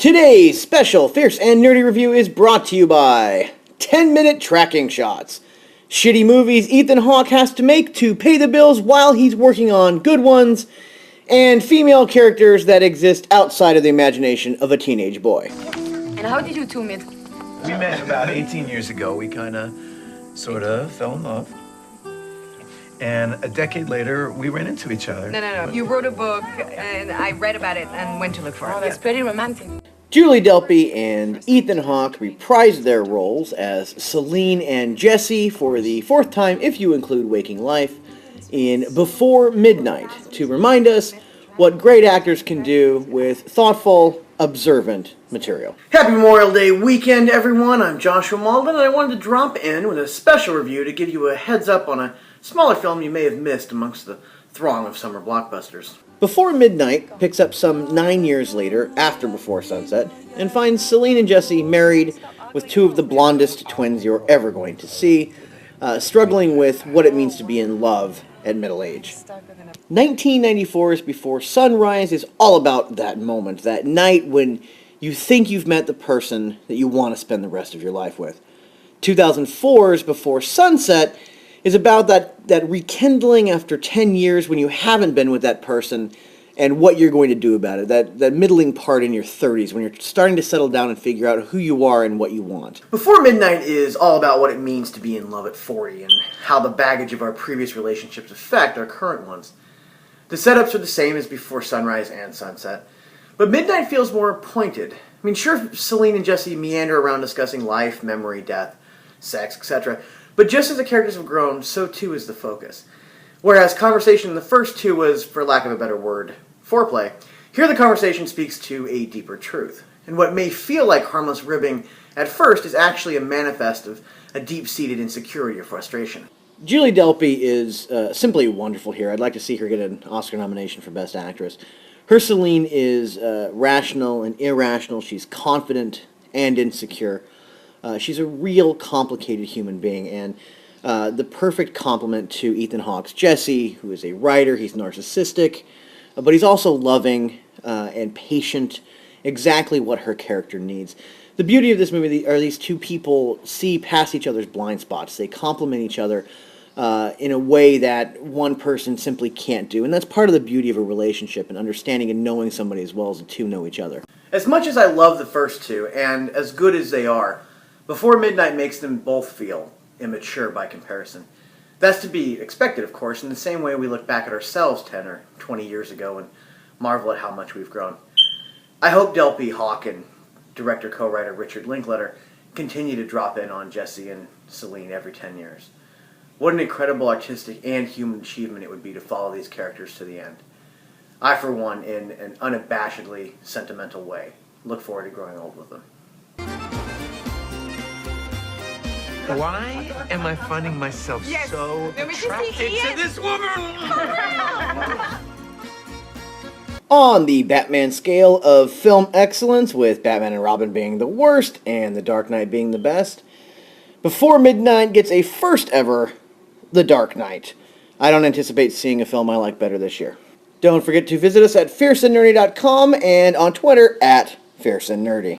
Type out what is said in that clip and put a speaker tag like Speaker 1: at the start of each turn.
Speaker 1: Today's special Fierce and Nerdy review is brought to you by 10-minute tracking shots. Shitty movies Ethan Hawke has to make to pay the bills while he's working on good ones, and female characters that exist outside of the imagination of a teenage boy.
Speaker 2: And how did you two meet?
Speaker 3: We met about 18 years ago. We sort of fell in love. And a decade later, we ran into each other.
Speaker 2: No. You wrote a book, and I read about it and went to look for it. It's pretty romantic.
Speaker 1: Julie Delpy and Ethan Hawke reprised their roles as Celine and Jesse for the fourth time, if you include Waking Life, in Before Midnight, to remind us what great actors can do with thoughtful, observant material. Happy Memorial Day weekend, everyone. I'm Joshua Malden, and I wanted to drop in with a special review to give you a heads up on a smaller film you may have missed amongst the throng of summer blockbusters. Before Midnight picks up some 9 years later, after Before Sunset, and finds Celine and Jesse married with two of the blondest twins you're ever going to see, struggling with what it means to be in love at middle age. 1994's Before Sunrise is all about that moment, that night when you think you've met the person that you want to spend the rest of your life with. 2004's Before Sunset is about that rekindling after 10 years when you haven't been with that person and what you're going to do about it. That middling part in your 30s when you're starting to settle down and figure out who you are and what you want. Before Midnight is all about what it means to be in love at 40 and how the baggage of our previous relationships affect our current ones. The setups are the same as Before Sunrise and Sunset, but Midnight feels more pointed. I mean, sure, Celine and Jesse meander around discussing life, memory, death, sex, etc., but just as the characters have grown, so too is the focus. Whereas conversation in the first two was, for lack of a better word, foreplay, here the conversation speaks to a deeper truth. And what may feel like harmless ribbing at first is actually a manifest of a deep-seated insecurity or frustration. Julie Delpy is simply wonderful here. I'd like to see her get an Oscar nomination for Best Actress. Her Celine is rational and irrational. She's confident and insecure. She's a real complicated human being, and the perfect complement to Ethan Hawke's Jesse, who is a writer. He's narcissistic, but he's also loving and patient, exactly what her character needs. The beauty of this movie are these two people see past each other's blind spots. They complement each other in a way that one person simply can't do, and that's part of the beauty of a relationship and understanding and knowing somebody as well as the two know each other. As much as I love the first two, and as good as they are, Before Midnight makes them both feel immature by comparison. That's to be expected, of course, in the same way we look back at ourselves 10 or 20 years ago and marvel at how much we've grown. I hope Delpy, Hawke, and director-co-writer Richard Linklater continue to drop in on Jesse and Celine every 10 years. What an incredible artistic and human achievement it would be to follow these characters to the end. I, for one, in an unabashedly sentimental way, look forward to growing old with them.
Speaker 3: Why am I finding myself so attracted to this woman?
Speaker 1: On the Batman scale of film excellence, with Batman and Robin being the worst and The Dark Knight being the best, Before Midnight gets a first ever The Dark Knight. I don't anticipate seeing a film I like better this year. Don't forget to visit us at fierceandnerdy.com and on Twitter at fierceandnerdy.